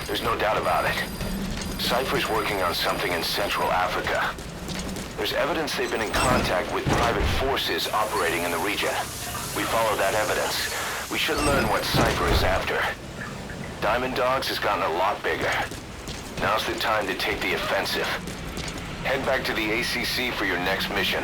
There's no doubt about it. Cypher's working on something in Central Africa. There's evidence they've been in contact with private forces operating in the region. We follow that evidence. We should learn what Cypher is after. Diamond Dogs has gotten a lot bigger. Now's the time to take the offensive. Head back to the ACC for your next mission.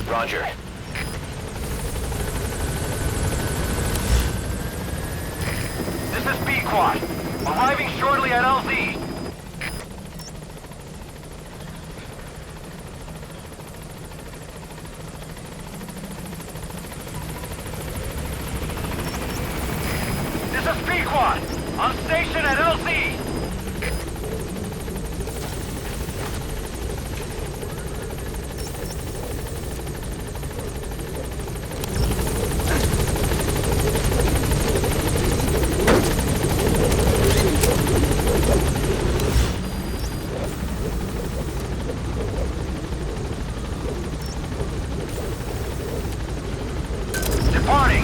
Roger. This is B-Quad. Arriving shortly at LZ. This is B-Quad. On station at LZ. Departing.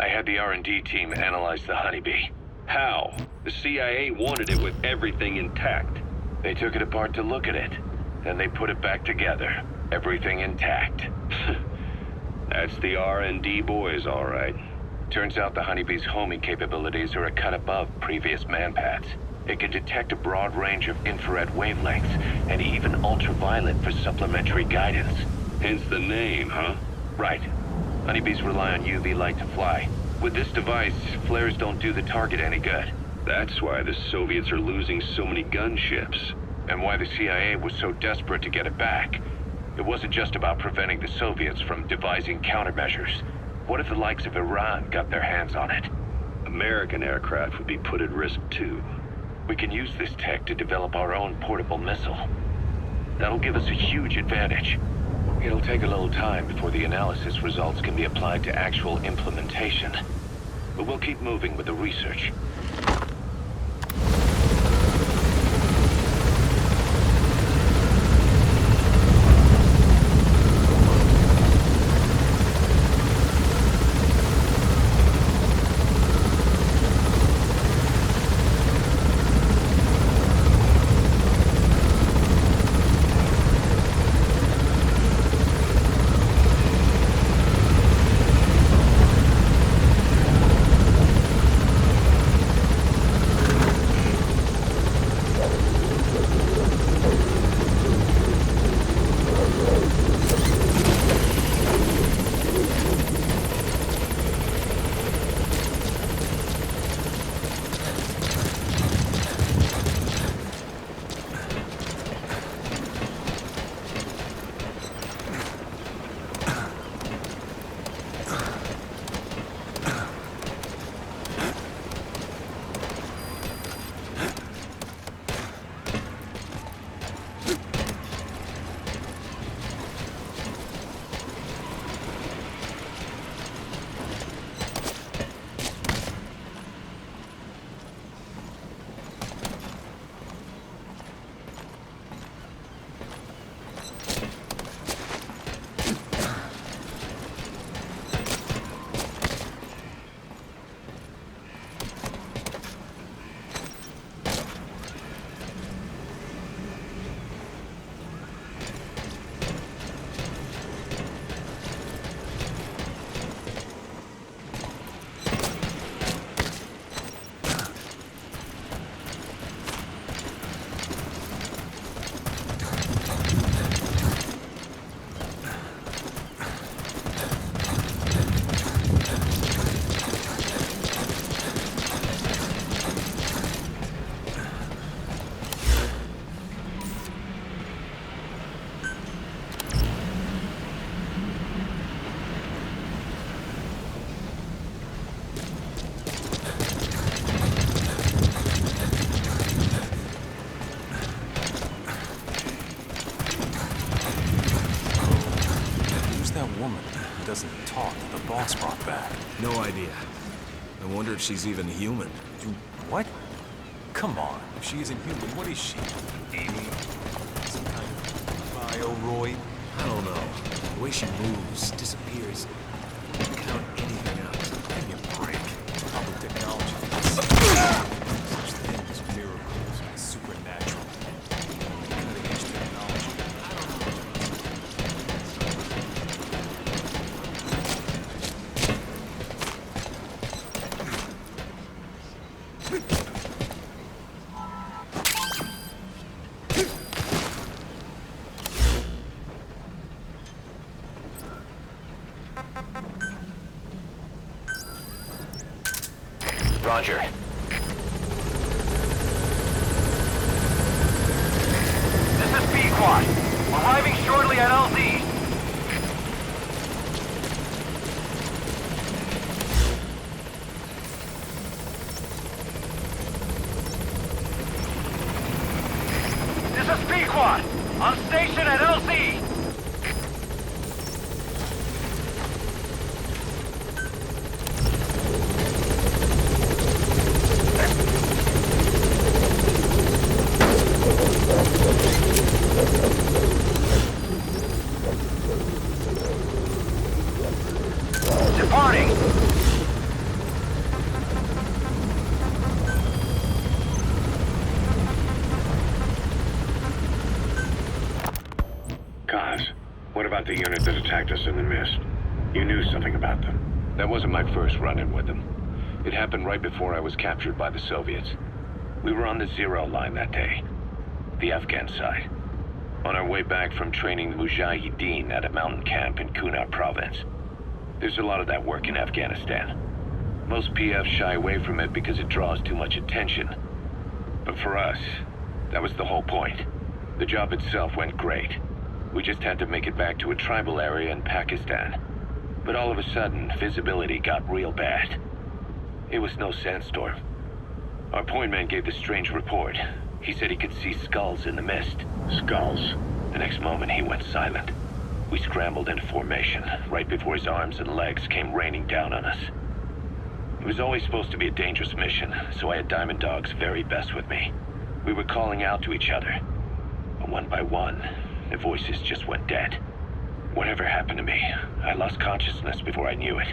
I had the R&D team analyze the honeybee. How? The CIA wanted it with everything intact. They took it apart to look at it. Then they put it back together. Everything intact. That's the R&D boys, all right. Turns out the honeybee's homing capabilities are a cut above previous manpads. It can detect a broad range of infrared wavelengths, and even ultraviolet for supplementary guidance. Hence the name, huh? Right. Honeybees rely on UV light to fly. With this device, flares don't do the target any good. That's why the Soviets are losing so many gunships. And why the CIA was so desperate to get it back. It wasn't just about preventing the Soviets from devising countermeasures. What if the likes of Iran got their hands on it? American aircraft would be put at risk too. We can use this tech to develop our own portable missile. That'll give us a huge advantage. It'll take a little time before the analysis results can be applied to actual implementation. But we'll keep moving with the research. back? No idea. I wonder if she's even human. You... what? Come on. If she isn't human, what is she? Alien? Some kind of bioroid? I don't know. The way she moves, disappears. I can't count anything out. Give me a break. It's public technology. Such things as miracles and supernatural. Cutting-edge technology. Roger. This is B-Quad. Arriving shortly at LZ. This is B-Quad. On station at LZ. Departing. Kaz, what about the unit that attacked us in the mist? You knew something about them. That wasn't my first run-in with them. It happened right before I was captured by the Soviets. We were on the Zero line that day, the Afghan side, on our way back from training the Mujahideen at a mountain camp in Kunar province. There's a lot of that work in Afghanistan. Most PFs shy away from it because it draws too much attention. But for us, that was the whole point. The job itself went great. We just had to make it back to a tribal area in Pakistan. But all of a sudden, visibility got real bad. It was no sandstorm. Our point man gave this strange report. He said he could see skulls in the mist. Skulls? The next moment, he went silent. We scrambled into formation, right before his arms and legs came raining down on us. It was always supposed to be a dangerous mission, so I had Diamond Dog's very best with me. We were calling out to each other. But one by one, the voices just went dead. Whatever happened to me, I lost consciousness before I knew it.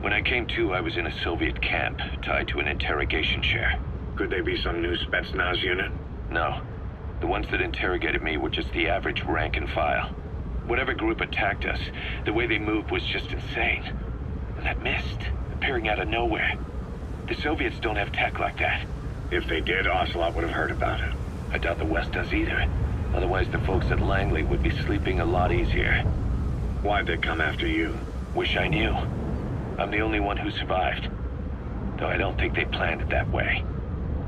When I came to, I was in a Soviet camp, tied to an interrogation chair. Could they be some new Spetsnaz unit? No. The ones that interrogated me were just the average rank and file. Whatever group attacked us, the way they moved was just insane. And that mist, appearing out of nowhere. The Soviets don't have tech like that. If they did, Ocelot would have heard about it. I doubt the West does either. Otherwise, the folks at Langley would be sleeping a lot easier. Why'd they come after you? Wish I knew. I'm the only one who survived. Though I don't think they planned it that way.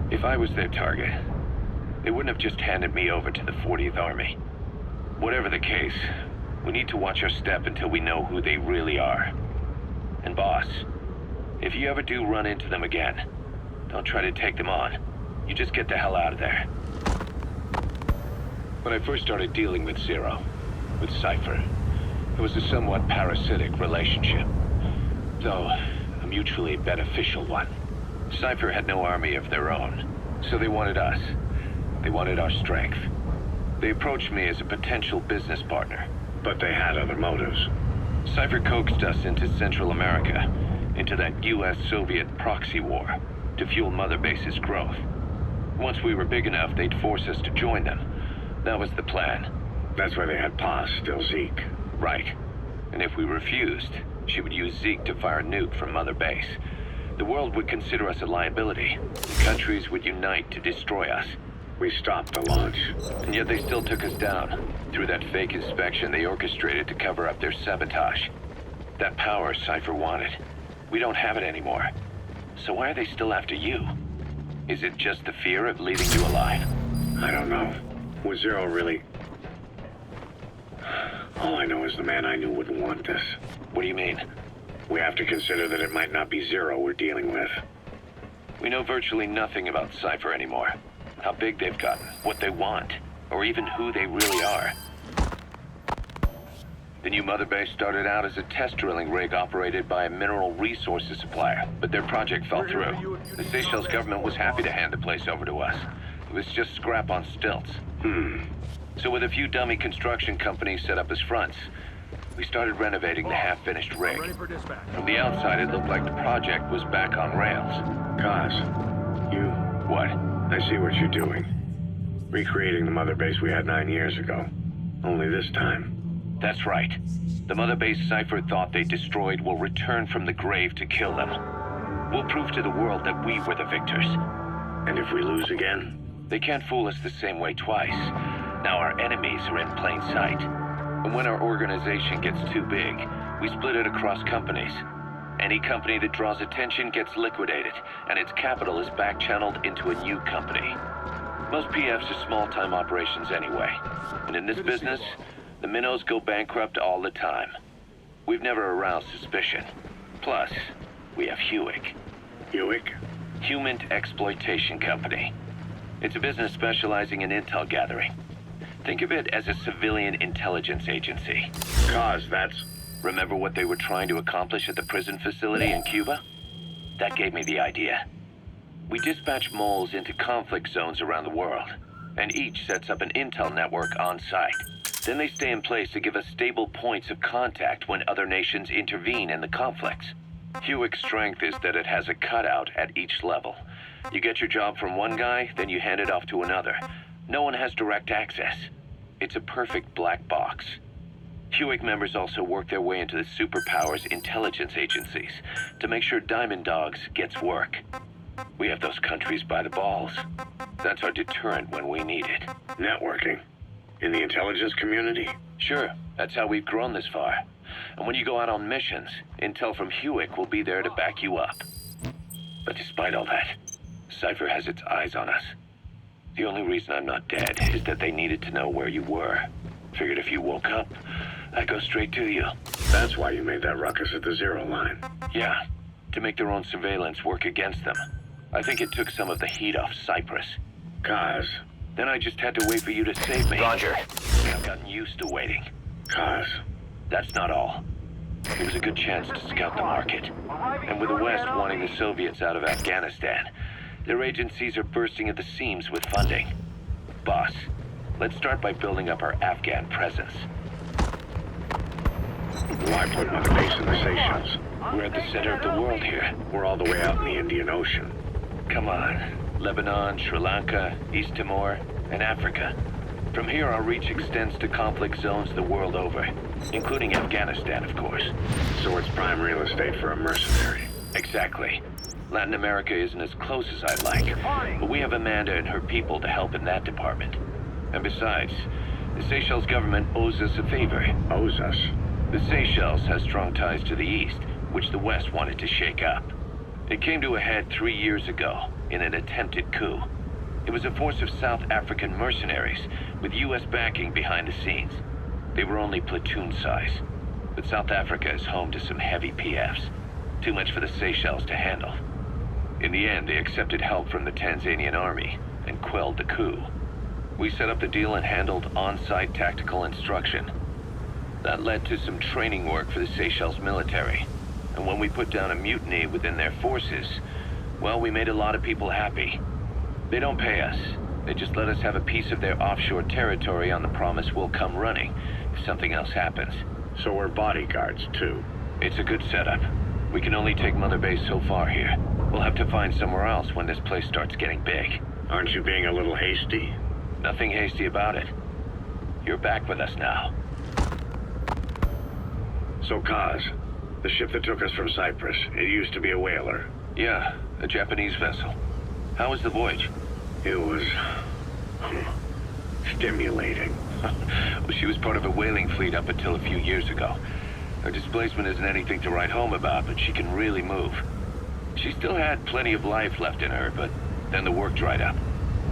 If I was their target, they wouldn't have just handed me over to the 40th Army. Whatever the case, we need to watch our step until we know who they really are. And boss, if you ever do run into them again, don't try to take them on. You just get the hell out of there. When I first started dealing with Zero, with Cypher, it was a somewhat parasitic relationship, though a mutually beneficial one. Cypher had no army of their own, so they wanted us. They wanted our strength. They approached me as a potential business partner. But they had other motives. Cypher coaxed us into Central America, into that US-Soviet proxy war, to fuel Mother Base's growth. Once we were big enough, they'd force us to join them. That was the plan. That's why they had Paz, still Zeke. Right. And if we refused, she would use Zeke to fire a nuke from Mother Base. The world would consider us a liability. Countries would unite to destroy us. We stopped the launch. And yet they still took us down. Through that fake inspection they orchestrated to cover up their sabotage. That power Cypher wanted. We don't have it anymore. So why are they still after you? Is it just the fear of leaving you alive? I don't know. Was Zero really... All I know is the man I knew wouldn't want this. What do you mean? We have to consider that it might not be Zero we're dealing with. We know virtually nothing about Cypher anymore. How big they've gotten, what they want, or even who they really are. The new mother base started out as a test drilling rig operated by a mineral resources supplier, but their project fell through. The Seychelles government was happy to hand the place over to us. It was just scrap on stilts. So with a few dummy construction companies set up as fronts, we started renovating the half-finished rig. From the outside, it looked like the project was back on rails. Kaz, you... What? I see what you're doing. Recreating the mother base we had 9 years ago. Only this time. That's right. The mother base Cypher thought they destroyed will return from the grave to kill them. We'll prove to the world that we were the victors. And if we lose again? They can't fool us the same way twice. Now our enemies are in plain sight. And when our organization gets too big, we split it across companies. Any company that draws attention gets liquidated, and its capital is back-channeled into a new company. Most PFs are small-time operations anyway. And in this business, the minnows go bankrupt all the time. We've never aroused suspicion. Plus, we have Hewick. Hewick? Human Exploitation Company. It's a business specializing in intel gathering. Think of it as a civilian intelligence agency. Kaz, that's... Remember what they were trying to accomplish at the prison facility in Cuba? That gave me the idea. We dispatch moles into conflict zones around the world, and each sets up an intel network on site. Then they stay in place to give us stable points of contact when other nations intervene in the conflicts. Hewick's strength is that it has a cutout at each level. You get your job from one guy, then you hand it off to another. No one has direct access. It's a perfect black box. Hewick members also work their way into the superpowers intelligence agencies to make sure Diamond Dogs gets work. We have those countries by the balls. That's our deterrent when we need it. Networking. In the intelligence community? Sure, that's how we've grown this far. And when you go out on missions, intel from Hewick will be there to back you up. But despite all that, Cypher has its eyes on us. The only reason I'm not dead is that they needed to know where you were. Figured if you woke up, I'd go straight to you. That's why you made that ruckus at the Zero Line. Yeah, to make their own surveillance work against them. I think it took some of the heat off Cyprus. Kaz. Then I just had to wait for you to save me. Roger. I've gotten used to waiting. Kaz. That's not all. It was a good chance to scout the market. And with the West wanting the Soviets out of Afghanistan, their agencies are bursting at the seams with funding. Boss, let's start by building up our Afghan presence. Why put Mother Base in the Seychelles? We're at the center of the world here. We're all the way out in the Indian Ocean. Come on. Lebanon, Sri Lanka, East Timor, and Africa. From here, our reach extends to conflict zones the world over, including Afghanistan, of course. So it's prime real estate for a mercenary. Exactly. Latin America isn't as close as I'd like, but we have Amanda and her people to help in that department. And besides, the Seychelles government owes us a favor. Owes us? The Seychelles has strong ties to the east, which the West wanted to shake up. It came to a head 3 years ago in an attempted coup. It was a force of South African mercenaries with U.S. backing behind the scenes. They were only platoon size, but South Africa is home to some heavy PFs. Too much for the Seychelles to handle. In the end, they accepted help from the Tanzanian army and quelled the coup. We set up the deal and handled on-site tactical instruction. That led to some training work for the Seychelles military. And when we put down a mutiny within their forces, well, we made a lot of people happy. They don't pay us. They just let us have a piece of their offshore territory on the promise we'll come running if something else happens. So we're bodyguards, too. It's a good setup. We can only take Mother Base so far here. We'll have to find somewhere else when this place starts getting big. Aren't you being a little hasty? Nothing hasty about it. You're back with us now. So, Kaz, the ship that took us from Cyprus, it used to be a whaler. Yeah, a Japanese vessel. How was the voyage? It was... stimulating. Well, she was part of a whaling fleet up until a few years ago. Her displacement isn't anything to write home about, but she can really move. She still had plenty of life left in her, but then the work dried up.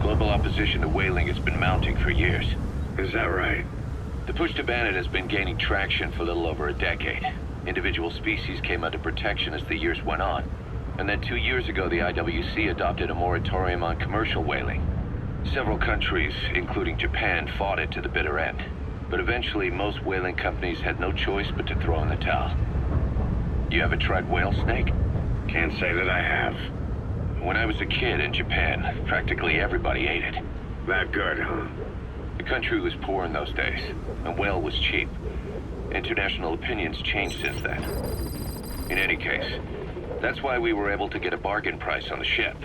Global opposition to whaling has been mounting for years. Is that right? The push to ban it has been gaining traction for a little over a decade. Individual species came under protection as the years went on. And then 2 years ago, the IWC adopted a moratorium on commercial whaling. Several countries, including Japan, fought it to the bitter end. But eventually, most whaling companies had no choice but to throw in the towel. You ever tried whale snake? Can't say that I have. When I was a kid in Japan, practically everybody ate it. That good, huh? The country was poor in those days, and whale was cheap. International opinions changed since then. In any case, that's why we were able to get a bargain price on the ship.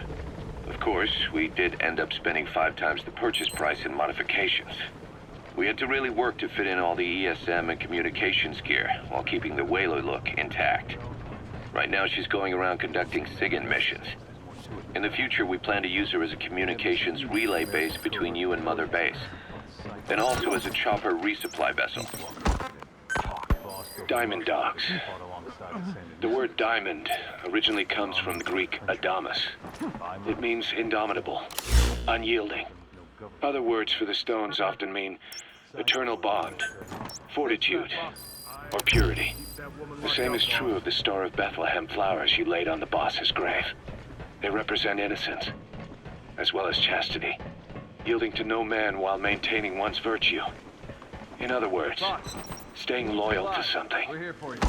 Of course, we did end up spending 5 times the purchase price in modifications. We had to really work to fit in all the ESM and communications gear while keeping the whaler look intact. Right now, she's going around conducting SIGINT missions. In the future, we plan to use her as a communications relay base between you and Mother Base, and also as a chopper resupply vessel. Diamond dogs. The word diamond originally comes from the Greek adamas. It means indomitable, unyielding. Other words for the stones often mean eternal bond, fortitude, or purity. The same is true of the Star of Bethlehem flowers you laid on the boss's grave. They represent innocence, as well as chastity, yielding to no man while maintaining one's virtue. In other words, staying loyal to something. We're here for you.